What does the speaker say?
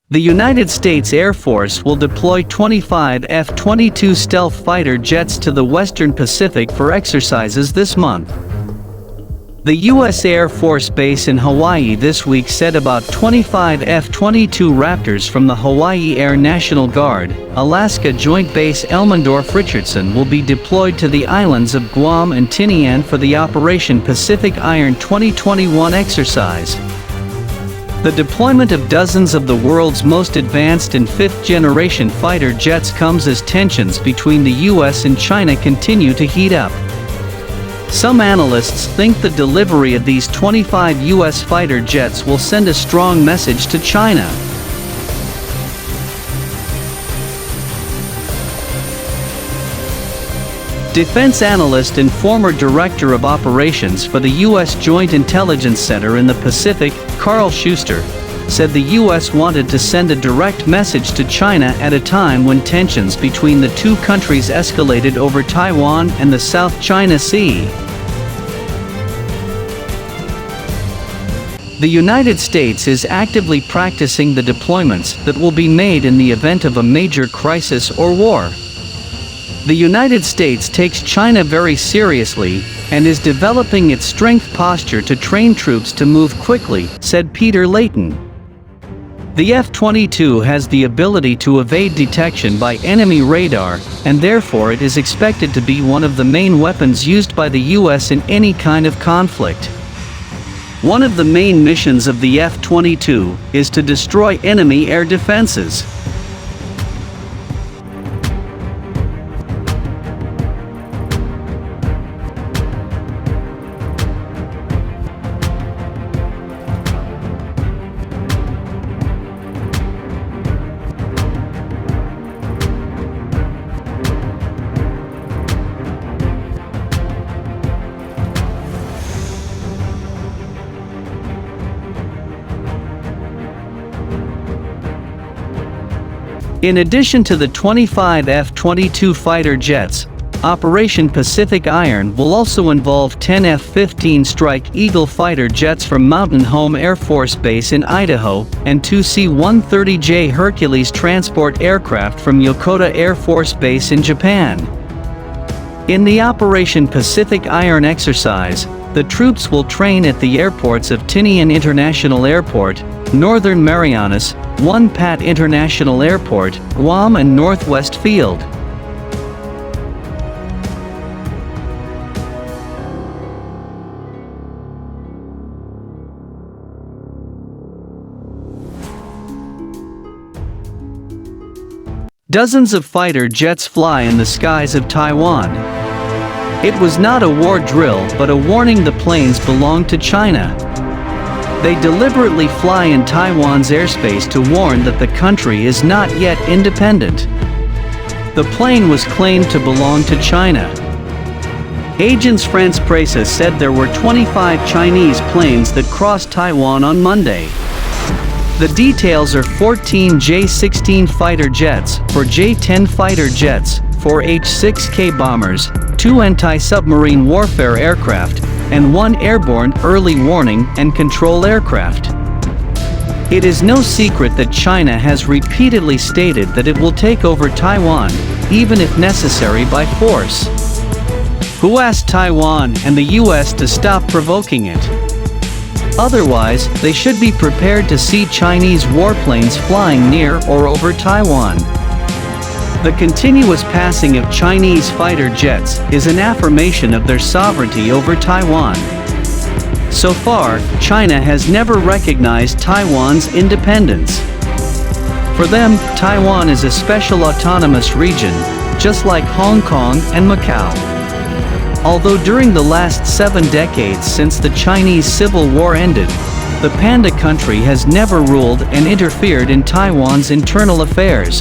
The United States Air Force will deploy 25 F-22 stealth fighter jets to the Western Pacific for exercises this month. The U.S. Air Force Base in Hawaii this week said about 25 F-22 Raptors from the Hawaii Air National Guard, Alaska Joint Base Elmendorf-Richardson will be deployed to the islands of Guam and Tinian for the Operation Pacific Iron 2021 exercise. The deployment of dozens of the world's most advanced and fifth-generation fighter jets comes as tensions between the U.S. and China continue to heat up. Some analysts think the delivery of these 25 U.S. fighter jets will send a strong message to China. Defense analyst and former director of operations for the U.S. Joint Intelligence Center in the Pacific, Carl Schuster, said the U.S. wanted to send a direct message to China at a time when tensions between the two countries escalated over Taiwan and the South China Sea. The United States is actively practicing the deployments that will be made in the event of a major crisis or war. The United States takes China very seriously and is developing its strength posture to train troops to move quickly, said Peter Layton. The F-22 has the ability to evade detection by enemy radar, and therefore it is expected to be one of the main weapons used by the U.S. in any kind of conflict. One of the main missions of the F-22 is to destroy enemy air defenses. In addition to the 25 F-22 fighter jets, Operation Pacific Iron will also involve 10 F-15 Strike Eagle fighter jets from Mountain Home Air Force Base in Idaho and 2 C-130J Hercules transport aircraft from Yokota Air Force Base in Japan. In the Operation Pacific Iron exercise, the troops will train at the airports of Tinian International Airport, Northern Marianas, One Pat International Airport, Guam and Northwest Field. Dozens of fighter jets fly in the skies of Taiwan. It was not a war drill but a warning the planes belong to China. They deliberately fly in Taiwan's airspace to warn that the country is not yet independent. The plane was claimed to belong to China. Agence France-Presse said there were 25 Chinese planes that crossed Taiwan on Monday. The details are 14 J-16 fighter jets, 4 J-10 fighter jets, 4 H-6K bombers, 2 anti-submarine warfare aircraft, and 1 airborne early warning and control aircraft. It is no secret that China has repeatedly stated that it will take over Taiwan, even if necessary by force. Who asked Taiwan and the US to stop provoking it? Otherwise, they should be prepared to see Chinese warplanes flying near or over Taiwan. The continuous passing of Chinese fighter jets is an affirmation of their sovereignty over Taiwan. So far, China has never recognized Taiwan's independence. For them, Taiwan is a special autonomous region, just like Hong Kong and Macau. Although during the last 7 decades since the Chinese Civil War ended, the Panda country has never ruled and interfered in Taiwan's internal affairs.